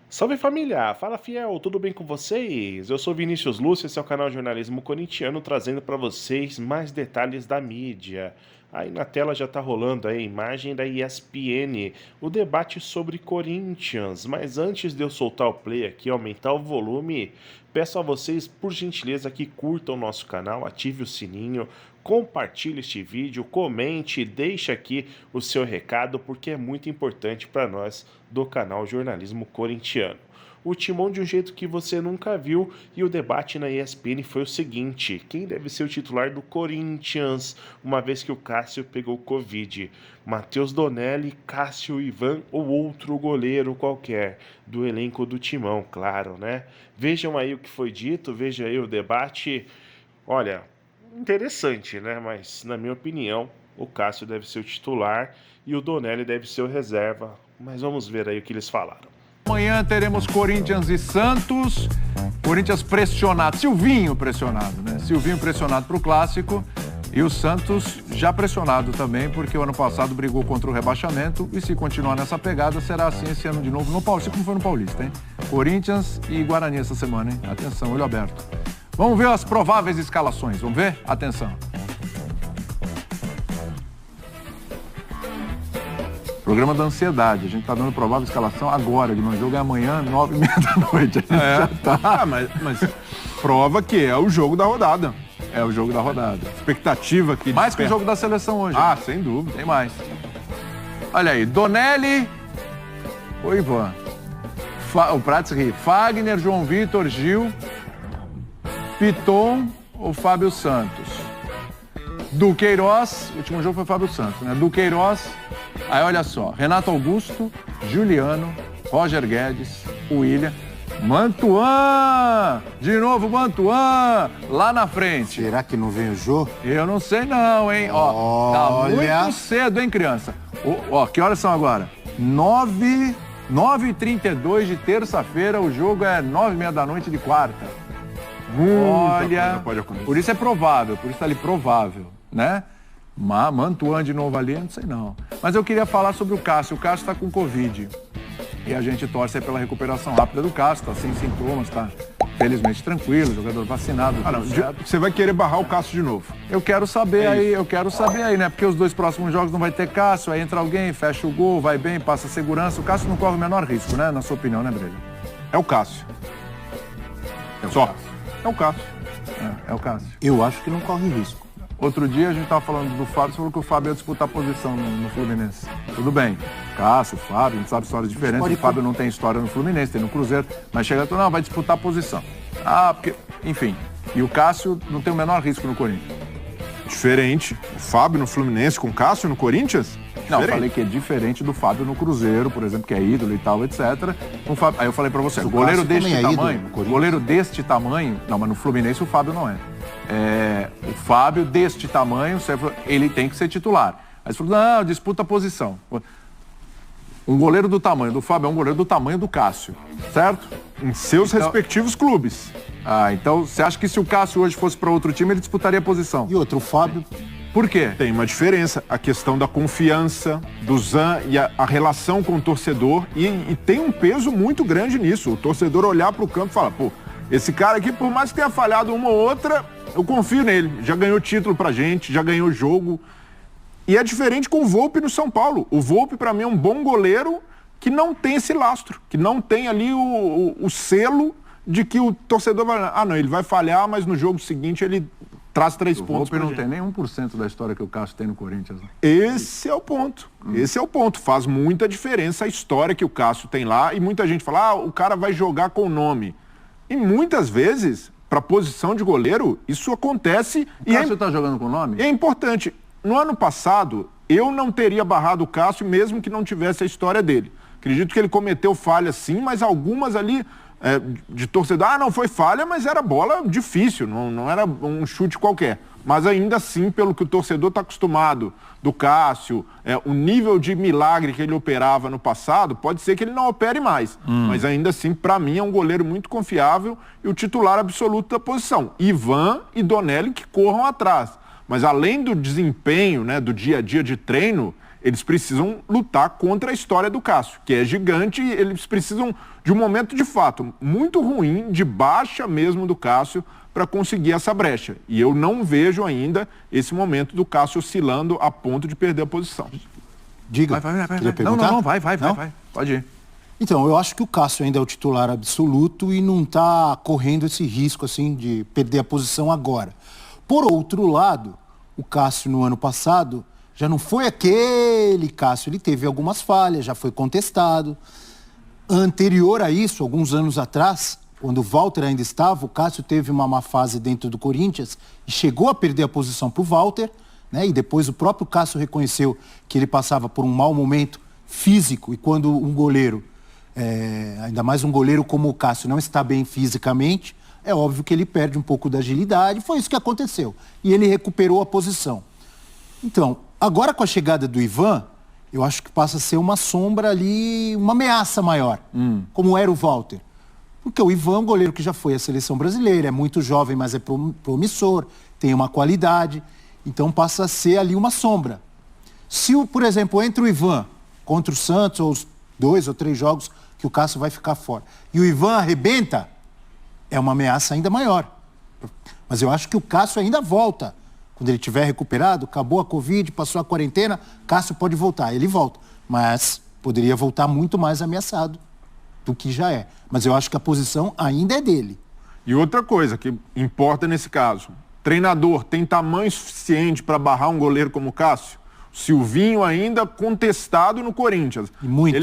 Salve família! Fala fiel, tudo bem com vocês? Eu sou Vinícius Lúcio, esse é o canal Jornalismo Corintiano, trazendo para vocês mais detalhes da mídia. Aí na tela já tá rolando a imagem da ESPN, o debate sobre Corinthians. Mas antes de eu soltar o play aqui, aumentar o volume, peço a vocês, por gentileza, que curtam o nosso canal, ative o sininho, compartilhe este vídeo, comente, deixe aqui o seu recado, porque é muito importante para nós do canal Jornalismo Corintiano. O Timão de um jeito que você nunca viu, e o debate na ESPN foi o seguinte: quem deve ser o titular do Corinthians, uma vez que o Cássio pegou Covid? Matheus Donelli, Cássio, Ivan ou outro goleiro qualquer do elenco do Timão, claro, né? Vejam aí o que foi dito, veja aí o debate. Olha, interessante, né? Mas, na minha opinião, o Cássio deve ser o titular e o Donelli deve ser o reserva. Mas vamos ver aí o que eles falaram. Amanhã teremos Corinthians e Santos. Corinthians pressionado, Silvinho pressionado, né? Silvinho pressionado para o Clássico. E o Santos já pressionado também, porque o ano passado brigou contra o rebaixamento. E se continuar nessa pegada, será assim esse ano de novo no Paulista, como foi no Paulista, hein? Corinthians e Guarani essa semana, hein? Atenção, olho aberto. Vamos ver as prováveis escalações, vamos ver? Atenção. Programa da ansiedade, a gente tá dando provável escalação agora, de um jogo é amanhã, 9h30 da noite. Tá. Mas prova que é o jogo da rodada. É o jogo da rodada. Expectativa que Mais que o jogo da seleção hoje. Ah, né? sem dúvida. Tem mais. Olha aí, Donelli, o Ivan, o Prats ri, Fagner, João Vitor, Gil, Piton ou Fábio Santos. Duqueiroz, o último jogo foi Fábio Santos, né? Duqueiroz, aí olha só, Renato Augusto, Juliano, Roger Guedes, William, Mantuan, de novo Mantuan, lá na frente. Será que não vem o Jô? Eu não sei não, hein? Ó, tá Olha. muito cedo, hein, criança? Ó, que horas são agora? 9h32 de terça-feira, o jogo é 9h30 da noite de quarta. Olha, coisa pode acontecer. por isso é provável, por isso tá ali provável, né? Mantuan de novo ali, não sei não. Mas eu queria falar sobre o Cássio. O Cássio tá com Covid. E a gente torce aí pela recuperação rápida do Cássio, tá sem sintomas, tá felizmente tranquilo, jogador vacinado. Ah, não, tudo certo. você vai querer barrar o Cássio de novo. Eu quero saber aí, né? Porque os dois próximos jogos não vai ter Cássio, aí entra alguém, fecha o gol, vai bem, passa segurança. O Cássio não corre o menor risco, né? Na sua opinião, né, Breno? É o Cássio. Só. É o Cássio. É o Cássio. Eu acho que não corre risco. Outro dia a gente tava falando do Fábio, você falou que o Fábio ia disputar posição no Fluminense. Tudo bem. Cássio, Fábio, a gente sabe histórias diferentes. O Fábio não tem história no Fluminense, tem no Cruzeiro. Mas chega e não, vai disputar posição. Ah, porque... Enfim. E o Cássio não tem o menor risco no Corinthians. Diferente. O Fábio no Fluminense com o Cássio no Corinthians? Não, eu Diferente. falei que é diferente do Fábio no Cruzeiro, por exemplo, que é ídolo e tal, etc. Aí eu falei pra você, Mas o goleiro Cássio também deste é ídolo tamanho, no Corinthians. goleiro deste tamanho, não, mas no Fluminense o Fábio não é. O Fábio deste tamanho, ele tem que ser titular. Aí você falou, não, disputa a posição. Um goleiro do tamanho do Fábio é um goleiro do tamanho do Cássio, certo? Em seus Então- respectivos clubes. Ah, então você acha que se o Cássio hoje fosse pra outro time, ele disputaria a posição? E outro, o Fábio, Por quê? Tem uma diferença, a questão da confiança, do Zan e a relação com o torcedor. E tem um peso muito grande nisso. O torcedor olhar pro campo e falar, pô, esse cara aqui, por mais que tenha falhado uma ou outra, eu confio nele. Já ganhou título pra gente, já ganhou jogo. E é diferente com o Volpi no São Paulo. O Volpi, pra mim, é um bom goleiro que não tem esse lastro, que não tem ali o selo de que o torcedor vai... Ah, não, ele vai falhar, mas no jogo seguinte ele traz 3 O pontos. Volpi pra não gente. tem nem 1% da história que o Cássio tem no Corinthians. Né? Esse é o ponto. Esse é o ponto. Faz muita diferença a história que o Cássio tem lá. E muita gente fala, o cara vai jogar com o nome. E muitas vezes, para posição de goleiro, isso acontece. O Cássio tá jogando com o nome? E é importante. No ano passado, eu não teria barrado o Cássio mesmo que não tivesse a história dele. Acredito que ele cometeu falhas sim, mas algumas ali de torcedor, não foi falha, mas era bola difícil, não era um chute qualquer. Mas ainda assim, pelo que o torcedor está acostumado do Cássio, o nível de milagre que ele operava no passado, pode ser que ele não opere mais. Mas ainda assim, para mim, é um goleiro muito confiável e o titular absoluto da posição. Ivan e Donelli que corram atrás. Mas além do desempenho, né, do dia a dia de treino, eles precisam lutar contra a história do Cássio, que é gigante, e eles precisam de um momento de fato muito ruim, de baixa mesmo do Cássio, para conseguir essa brecha. E eu não vejo ainda esse momento do Cássio oscilando a ponto de perder a posição. Diga. Vai. Queria perguntar? Não, vai. Não? Pode ir. Então, eu acho que o Cássio ainda é o titular absoluto e não está correndo esse risco assim de perder a posição agora. Por outro lado, o Cássio no ano passado já não foi aquele Cássio, ele teve algumas falhas, já foi contestado. Anterior a isso, alguns anos atrás, quando o Walter ainda estava, o Cássio teve uma má fase dentro do Corinthians e chegou a perder a posição para o Walter, né? E depois o próprio Cássio reconheceu que ele passava por um mau momento físico e quando um goleiro, ainda mais um goleiro como o Cássio, não está bem fisicamente, é óbvio que ele perde um pouco da agilidade, foi isso que aconteceu. E ele recuperou a posição. Então, agora com a chegada do Ivan, eu acho que passa a ser uma sombra ali, uma ameaça maior, como era o Walter. Porque o Ivan é um goleiro que já foi à seleção brasileira, é muito jovem, mas é promissor, tem uma qualidade, então passa a ser ali uma sombra. Se, por exemplo, entra o Ivan contra o Santos, ou os 2 ou 3 jogos que o Cássio vai ficar fora, e o Ivan arrebenta, é uma ameaça ainda maior. Mas eu acho que o Cássio ainda volta. Quando ele estiver recuperado, acabou a Covid, passou a quarentena, Cássio pode voltar, ele volta. Mas poderia voltar muito mais ameaçado do que já é. Mas eu acho que a posição ainda é dele. E outra coisa que importa nesse caso, treinador tem tamanho suficiente para barrar um goleiro como o Cássio? Silvinho ainda contestado no Corinthians. E muito.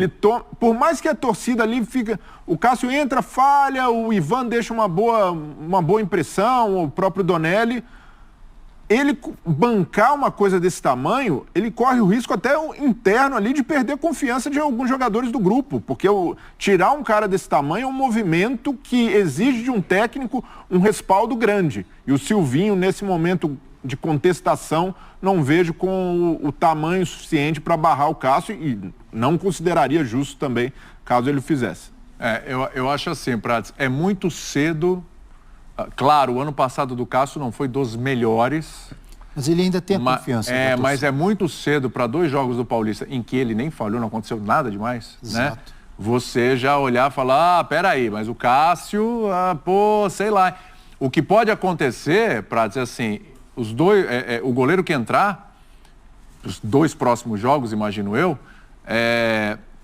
Por mais que a torcida ali fica... O Cássio entra, falha, o Ivan deixa uma boa impressão, o próprio Donelli. Ele bancar uma coisa desse tamanho, ele corre o risco até interno ali de perder confiança de alguns jogadores do grupo, porque tirar um cara desse tamanho é um movimento que exige de um técnico um respaldo grande. E o Silvinho, nesse momento de contestação, não vejo com o tamanho suficiente para barrar o Cássio e não consideraria justo também caso ele o fizesse. Eu acho assim, Prats, é muito cedo. Claro, o ano passado do Cássio não foi dos melhores. Mas ele ainda tem a confiança. Mas é muito cedo para 2 jogos do Paulista em que ele nem falhou, não aconteceu nada demais. Exato. Né? Você já olhar e falar, peraí, mas o Cássio, sei lá. O que pode acontecer, Prats, é assim, os dois, o goleiro que entrar, os 2 próximos jogos, imagino eu,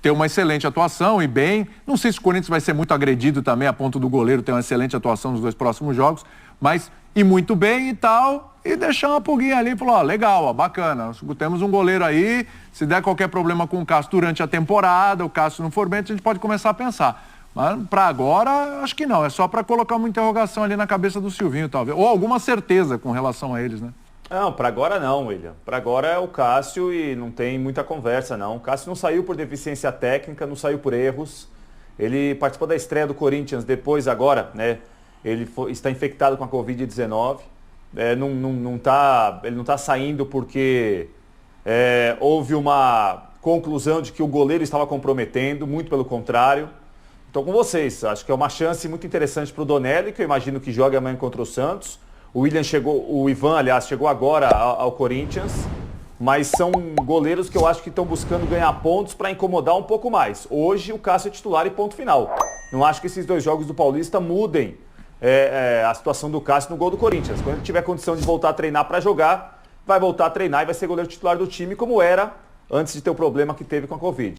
ter uma excelente atuação e bem. Não sei se o Corinthians vai ser muito agredido também a ponto do goleiro ter uma excelente atuação nos 2 próximos jogos, mas ir muito bem e tal, e deixar uma pulguinha ali e falar, legal, bacana, temos um goleiro aí, se der qualquer problema com o Cássio durante a temporada, o Cássio não for bem, a gente pode começar a pensar. Mas para agora, acho que não, é só para colocar uma interrogação ali na cabeça do Silvinho, talvez, ou alguma certeza com relação a eles, né? Não, para agora não, William. Para agora é o Cássio e não tem muita conversa, não. O Cássio não saiu por deficiência técnica, não saiu por erros. Ele participou da estreia do Corinthians depois, agora, né? Ele está infectado com a Covid-19. Ele não está saindo porque houve uma conclusão de que o goleiro estava comprometendo, muito pelo contrário. Estou com vocês. Acho que é uma chance muito interessante para o Donelli, que eu imagino que jogue amanhã contra o Santos. O Ivan, aliás, chegou agora ao Corinthians, mas são goleiros que eu acho que estão buscando ganhar pontos para incomodar um pouco mais. Hoje o Cássio é titular e ponto final. Não acho que esses 2 jogos do Paulista mudem a situação do Cássio no gol do Corinthians. Quando ele tiver condição de voltar a treinar para jogar, vai voltar a treinar e vai ser goleiro titular do time, como era antes de ter o problema que teve com a Covid.